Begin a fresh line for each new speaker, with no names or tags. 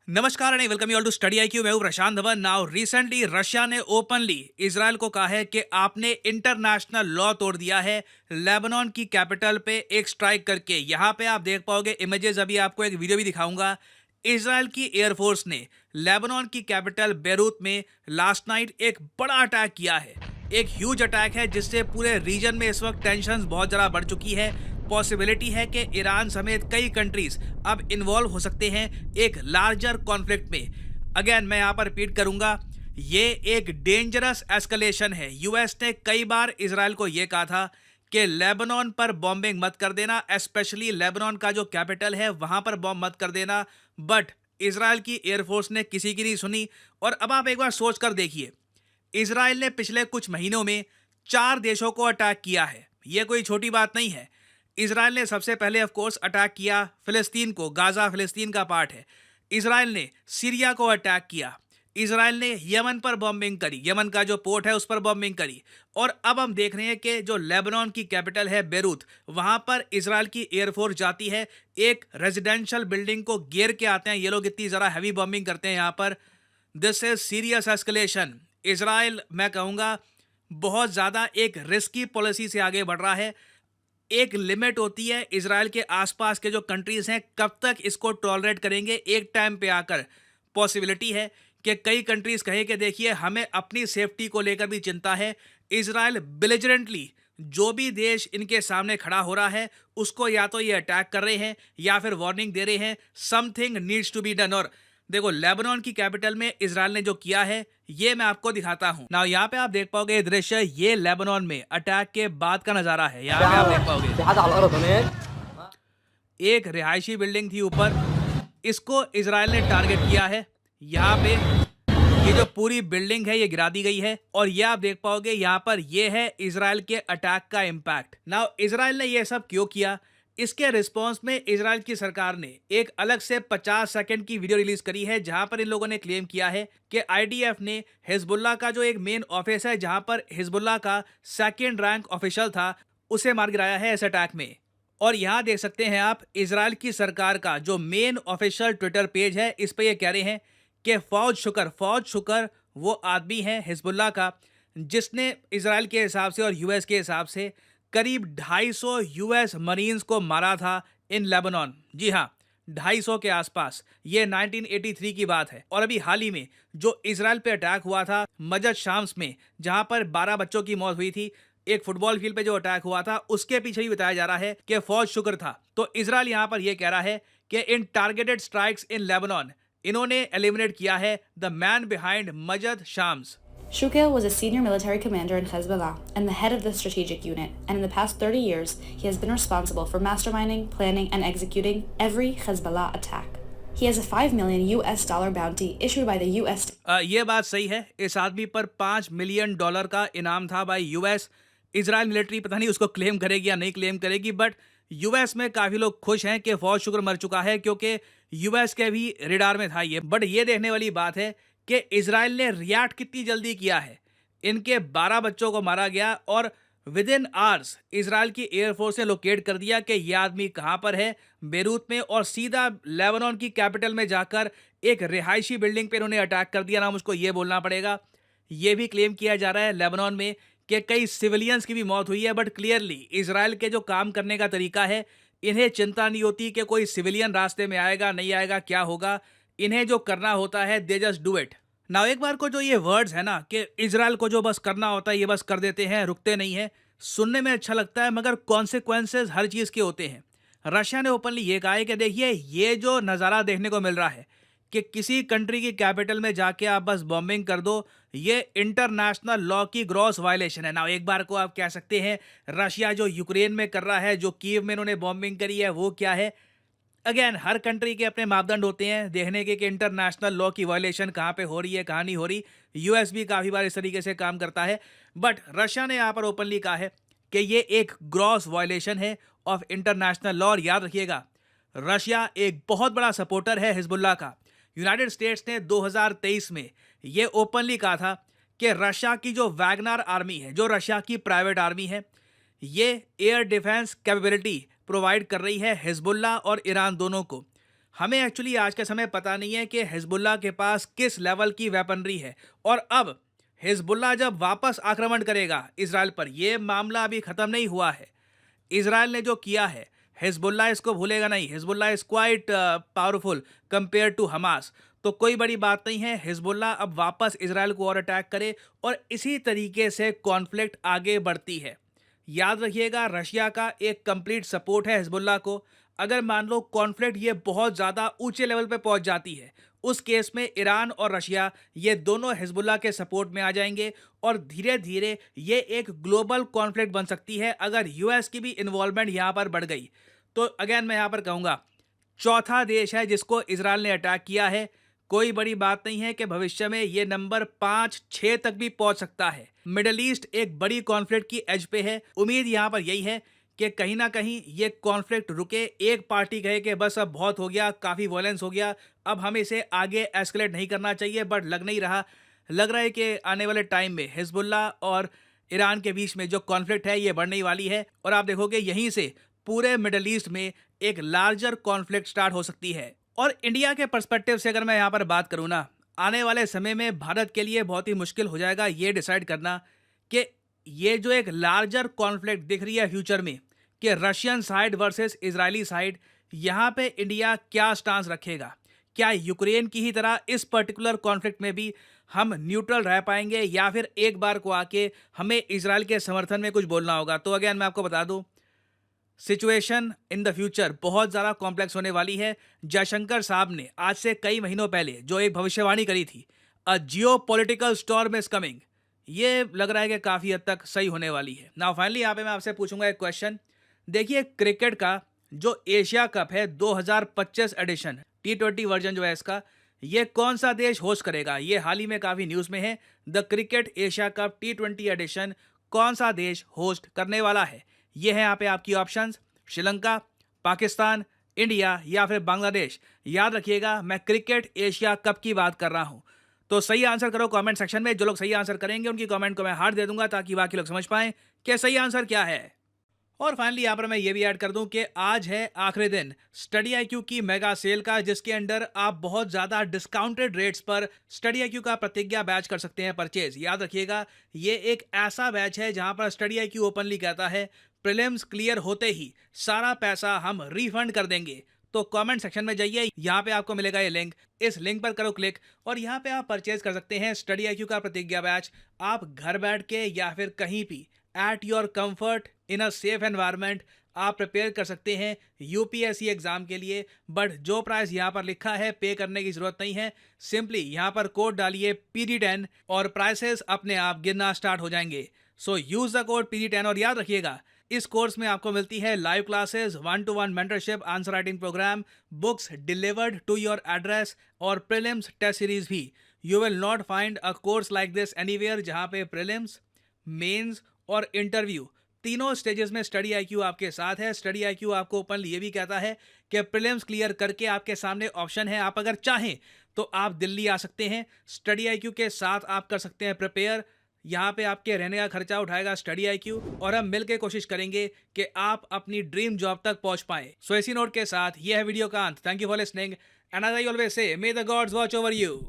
नमस्कार and welcome you all to Study IQ. मैं हूं Prashant Dhawan. Now recently Russia ने ओपनली इजराइल को कहा है कि आपने इंटरनेशनल लॉ तोड़ दिया है लेबनान की कैपिटल पे एक स्ट्राइक करके। यहां पे आप देख पाओगे इमेजेस, अभी आपको एक वीडियो भी दिखाऊंगा। इजराइल की एयरफोर्स ने लेबनान की कैपिटल बेरूत में लास्ट नाइट एक बड़ा अटैक किया है। एक ह्यूज अटैक है जिससे पूरे रीजन में इस वक्त टेंशन बहुत ज़्यादा बढ़ चुकी है। पॉसिबिलिटी है कि ईरान समेत कई कंट्रीज अब इन्वॉल्व हो सकते हैं एक लार्जर कॉन्फ्लिक्ट में। अगेन मैं यहाँ पर रिपीट करूंगा, ये एक डेंजरस एस्केलेशन है। यूएस ने कई बार इजराइल को ये कहा था कि लेबनान पर बॉम्बिंग मत कर देना, स्पेशली लेबनान का जो कैपिटल है वहां पर बॉम्ब मत कर देना, बट इजराइल की एयरफोर्स ने किसी की नहीं सुनी। और अब आप एक बार सोच कर देखिए, इजराइल ने पिछले कुछ महीनों में 4 देशों को अटैक किया है। यह कोई छोटी बात नहीं है। इजराइल ने सबसे पहले ऑफ कोर्स अटैक किया फिलिस्तीन को, गाजा फिलिस्तीन का पार्ट है। इजराइल ने सीरिया को अटैक किया। इजराइल ने यमन पर बॉम्बिंग करी, यमन का जो पोर्ट है उस पर बॉम्बिंग करी। और अब हम देख रहे हैं कि जो लेबनान की कैपिटल है बेरूत, वहां पर इजराइल की एयरफोर्स जाती है, एक रेजिडेंशियल बिल्डिंग को घेर के आते हैं। ये लोग इतनी ज़रा हैवी बॉम्बिंग करते हैं यहाँ पर। This is serious escalation. Israel, मैं कहूँगा, बहुत ज़्यादा एक रिस्की पॉलिसी से आगे बढ़ रहा है। एक लिमिट होती है इजराइल के आसपास के जो कंट्रीज हैं कब तक इसको टॉलरेट करेंगे। एक टाइम पे आकर पॉसिबिलिटी है कि कई कंट्रीज कहें कि देखिए हमें अपनी सेफ्टी को लेकर भी चिंता है। इजराइल बिलिजरेंटली जो भी देश इनके सामने खड़ा हो रहा है उसको या तो ये अटैक कर रहे हैं या फिर वार्निंग दे रहे हैं, something needs to be done. और देखो, लेबनान की कैपिटल में इजराइल ने जो किया है ये मैं आपको दिखाता हूं ना। यहाँ पे आप देख पाओगे ये दृश्य, ये लेबनान में अटैक के बाद का नजारा है। यहाँ पे आप देख पाओगे एक रिहायशी बिल्डिंग थी ऊपर, इसको इजराइल ने टारगेट किया है। यहाँ पे ये जो पूरी बिल्डिंग है ये गिरा दी गई है। और ये आप देख पाओगे यहाँ पर ये है इजराइल के अटैक का इम्पैक्ट। नाउ इजराइल ने ये सब क्यों किया? इसके रिस्पांस में इजराइल की सरकार ने एक अलग से 50 सेकंड की वीडियो रिलीज करी है जहां पर इन लोगों ने क्लेम किया है कि आईडीएफ ने हिजबुल्लाह का जो एक मेन ऑफिस है जहां पर हिजबुल्लाह का सेकंड रैंक ऑफिशियल था उसे मार गिराया है इस अटैक में। और यहाँ देख सकते हैं आप इजराइल की सरकार का जो मेन ऑफिशियल ट्विटर पेज है, इस पे ये कह रहे हैं कि फौज शुकर वो आदमी है हिजबुल्लाह का जिसने इजराइल के हिसाब से और यूएस के हिसाब से करीब 250 यूएस मरीन्स को मारा था इन लेबनान। जी हाँ, 250 के आसपास। ये 1983 की बात है। और अभी हाल ही में जो इजराइल पे अटैक हुआ था मजद शाम्स में, जहां पर 12 बच्चों की मौत हुई थी, एक फुटबॉल फील्ड पे जो अटैक हुआ था उसके पीछे भी बताया जा रहा है कि फौज शुक्र था। तो इजराइल यहां पर यह कह रहा है कि in targeted strikes in Lebanon इन्होंने एलिमिनेट किया है the man behind Majdal Shams.
Shukil was a senior military commander in Hezbollah and the head of the strategic unit, and in the past 30 years, he has been responsible for masterminding, planning, and executing every Hezbollah attack. He has a $5 million bounty issued by the U.S.
ये बात सही है, इस आदमी पर $5 million का इनाम था बाय यूएस। इजराइल मिलिट्री पता नहीं उसको क्लेम करेगी या नहीं क्लेम करेगी, बट यूएस में काफ़ी लोग खुश हैं कि फौज शुक्र मर चुका है क्योंकि यूएस के भी रिडार में था ये। बट ये देखने वाली बात है कि इजराइल ने रिएक्ट कितनी जल्दी किया है। इनके 12 बच्चों को मारा गया और विद इन आवर्स इजराइल की एयरफोर्स ने लोकेट कर दिया कि यह आदमी कहां पर है, बेरूत में, और सीधा लेबनान की कैपिटल में जाकर एक रिहायशी बिल्डिंग पे इन्होंने अटैक कर दिया। ना मुझको ये बोलना पड़ेगा। ये भी क्लेम किया जा रहा है लेबनान में कि कई सिविलियंस की भी मौत हुई है, बट क्लियरली इजराइल के जो काम करने का तरीका है, इन्हें चिंता नहीं होती कि कोई सिविलियन रास्ते में आएगा नहीं आएगा क्या होगा। इन्हें जो करना होता है दे जस्ट डू इट। ना एक बार को जो ये वर्ड्स है ना कि इजराइल को जो बस करना होता है ये बस कर देते हैं, रुकते नहीं है, सुनने में अच्छा लगता है मगर कॉन्सिक्वेंसेस हर चीज़ के होते हैं। रशिया ने ओपनली ये कहा है कि देखिए ये जो नज़ारा देखने को मिल रहा है कि किसी कंट्री की कैपिटल में जाके आप बस बॉम्बिंग कर दो, ये इंटरनेशनल लॉ की ग्रॉस वायलेशन है। ना एक बार को आप कह सकते हैं रशिया जो यूक्रेन में कर रहा है, जो कीव में इन्होंने बॉम्बिंग करी है, वो क्या है। अगेन हर कंट्री के अपने मापदंड होते हैं देखने के कि इंटरनेशनल लॉ की वायलेशन कहाँ पे हो रही है कहाँ नहीं हो रही। यूएस भी काफ़ी बार इस तरीके से काम करता है, बट रशिया ने यहाँ पर ओपनली कहा है कि ये एक ग्रॉस वायलेशन है ऑफ इंटरनेशनल लॉ। और याद रखिएगा, रशिया एक बहुत बड़ा सपोर्टर है हिजबुल्लाह का। यूनाइटेड स्टेट्स ने 2023 में ये ओपनली कहा था कि रशिया की जो वैगनर आर्मी है, जो रशिया की प्राइवेट आर्मी है, ये एयर डिफेंस कैपेबिलिटी प्रोवाइड कर रही है हिजबुल्लाह और ईरान दोनों को। हमें एक्चुअली आज के समय पता नहीं है कि हिजबुल्लाह के पास किस लेवल की वेपनरी है, और अब हिजबुल्लाह जब वापस आक्रमण करेगा इजराइल पर, यह मामला अभी ख़त्म नहीं हुआ है। इजराइल ने जो किया है, हिजबुल्लाह इसको भूलेगा नहीं। Hezbollah is quite powerful compare to Hamas. तो कोई बड़ी बात नहीं है, हिजबुल्लाह अब वापस इजराइल को और अटैक करे और इसी तरीके से कॉन्फ्लिक्ट आगे बढ़ती है। याद रखिएगा, रशिया का एक कंप्लीट सपोर्ट है हिजबुल्लाह को। अगर मान लो कॉन्फ्लिक्ट ये बहुत ज़्यादा ऊंचे लेवल पे पहुंच जाती है, उस केस में ईरान और रशिया ये दोनों हिजबुल्लाह के सपोर्ट में आ जाएंगे और धीरे धीरे ये एक ग्लोबल कॉन्फ्लिक्ट बन सकती है अगर यूएस की भी इन्वॉल्वमेंट यहाँ पर बढ़ गई। तो अगेन मैं यहाँ पर कहूँगा, चौथा देश है जिसको इजराइल ने अटैक किया है। कोई बड़ी बात नहीं है कि भविष्य में ये नंबर 5-6 तक भी पहुंच सकता है। मिडल ईस्ट एक बड़ी कॉन्फ्लिक्ट की एज पे है। उम्मीद यहाँ पर यही है कि कहीं ना कहीं ये कॉन्फ्लिक्ट रुके। एक पार्टी कहे कि बस अब बहुत हो गया, काफ़ी वायलेंस हो गया, अब हमें इसे आगे एस्केलेट नहीं करना चाहिए, बट लग नहीं रहा। लग रहा है कि आने वाले टाइम में हिजबुल्लाह और ईरान के बीच में जो कॉन्फ्लिक्ट है ये बढ़ने वाली है और आप देखोगे यहीं से पूरे मिडल ईस्ट में एक लार्जर कॉन्फ्लिक्ट स्टार्ट हो सकती है। और इंडिया के पर्सपेक्टिव से अगर मैं यहाँ पर बात करूँ ना, आने वाले समय में भारत के लिए बहुत ही मुश्किल हो जाएगा ये डिसाइड करना कि ये जो एक लार्जर कॉन्फ्लिक्ट दिख रही है फ्यूचर में कि Russian side versus Israeli side, यहाँ पे इंडिया क्या स्टांस रखेगा। क्या यूक्रेन की ही तरह इस पर्टिकुलर कॉन्फ्लिक्ट में भी हम न्यूट्रल रह पाएंगे या फिर एक बार को आके हमें इजराइल के समर्थन में कुछ बोलना होगा। तो अगेन मैं आपको बता दूं, सिचुएशन इन द फ्यूचर बहुत ज़्यादा कॉम्प्लेक्स होने वाली है। जयशंकर साहब ने आज से कई महीनों पहले जो एक भविष्यवाणी करी थी, a geopolitical storm is coming, ये लग रहा है कि काफ़ी हद तक सही होने वाली है। नाउ फाइनली यहाँ पे मैं आपसे पूछूंगा एक क्वेश्चन। देखिए, क्रिकेट का जो एशिया कप है 2025 एडिशन, T20 वर्जन जो है इसका, ये कौन सा देश होस्ट करेगा? ये हाल ही में काफ़ी न्यूज़ में है। The cricket Asia cup T20 edition कौन सा देश होस्ट करने वाला है? ये है यहाँ पे आपकी ऑप्शंस, श्रीलंका, पाकिस्तान, इंडिया या फिर बांग्लादेश। याद रखिएगा, मैं क्रिकेट एशिया कप की बात कर रहा हूँ। तो सही आंसर करो कमेंट सेक्शन में। जो लोग सही आंसर करेंगे उनकी कमेंट को मैं हार्ट दे दूंगा ताकि बाकी लोग समझ पाएं कि सही आंसर क्या है। और फाइनली यहाँ पर मैं ये भी ऐड कर दूं कि आज है आखिरी दिन स्टडी IQ की मेगा सेल का, जिसके अंडर आप बहुत ज़्यादा डिस्काउंटेड रेट्स पर स्टडी IQ का प्रतिज्ञा बैच कर सकते हैं परचेज। याद रखिएगा, ये एक ऐसा बैच है जहां पर स्टडी IQ ओपनली कहता है प्रीलिम्स क्लियर होते ही सारा पैसा हम रिफंड कर देंगे। तो कमेंट सेक्शन में जाइए, यहाँ पे आपको मिलेगा ये लिंक, इस लिंक पर करो क्लिक और यहाँ पे आप परचेज कर सकते हैं स्टडी IQ का प्रतिज्ञा बैच। आप घर बैठ के या फिर कहीं भी at your comfort in a safe environment आप प्रिपेयर कर सकते हैं UPSC एग्जाम के लिए। बट जो प्राइस यहाँ पर लिखा है पे करने की जरूरत नहीं है। सिंपली यहाँ पर कोड डालिए PD10 और प्राइसेस अपने आप गिरना स्टार्ट हो जाएंगे। सो यूज द कोड PD10 और याद रखिएगा, इस कोर्स में आपको मिलती है live classes, 1-to-1 mentorship, answer writing program, books delivered to your address और प्रीलिम्स टेस्ट सीरीज भी। You will not find a course like this anywhere, जहाँ पे प्रीलिम्स, मेंस और इंटरव्यू तीनों स्टेजेस में स्टडी IQ आपके साथ है। स्टडी IQ आपको ओपनली ये भी कहता है कि प्रीलिम्स क्लियर करके आपके सामने ऑप्शन है, आप अगर चाहें तो आप दिल्ली आ सकते हैं। स्टडी IQ के साथ आप कर सकते हैं प्रिपेयर। यहाँ पे आपके रहने का खर्चा उठाएगा स्टडी IQ और हम मिलकर कोशिश करेंगे कि आप अपनी ड्रीम जॉब तक पहुंच पाए। सो इसी नोट के साथ यह है वीडियो का अंत। Thank you for listening and as I always say, may the gods watch over you.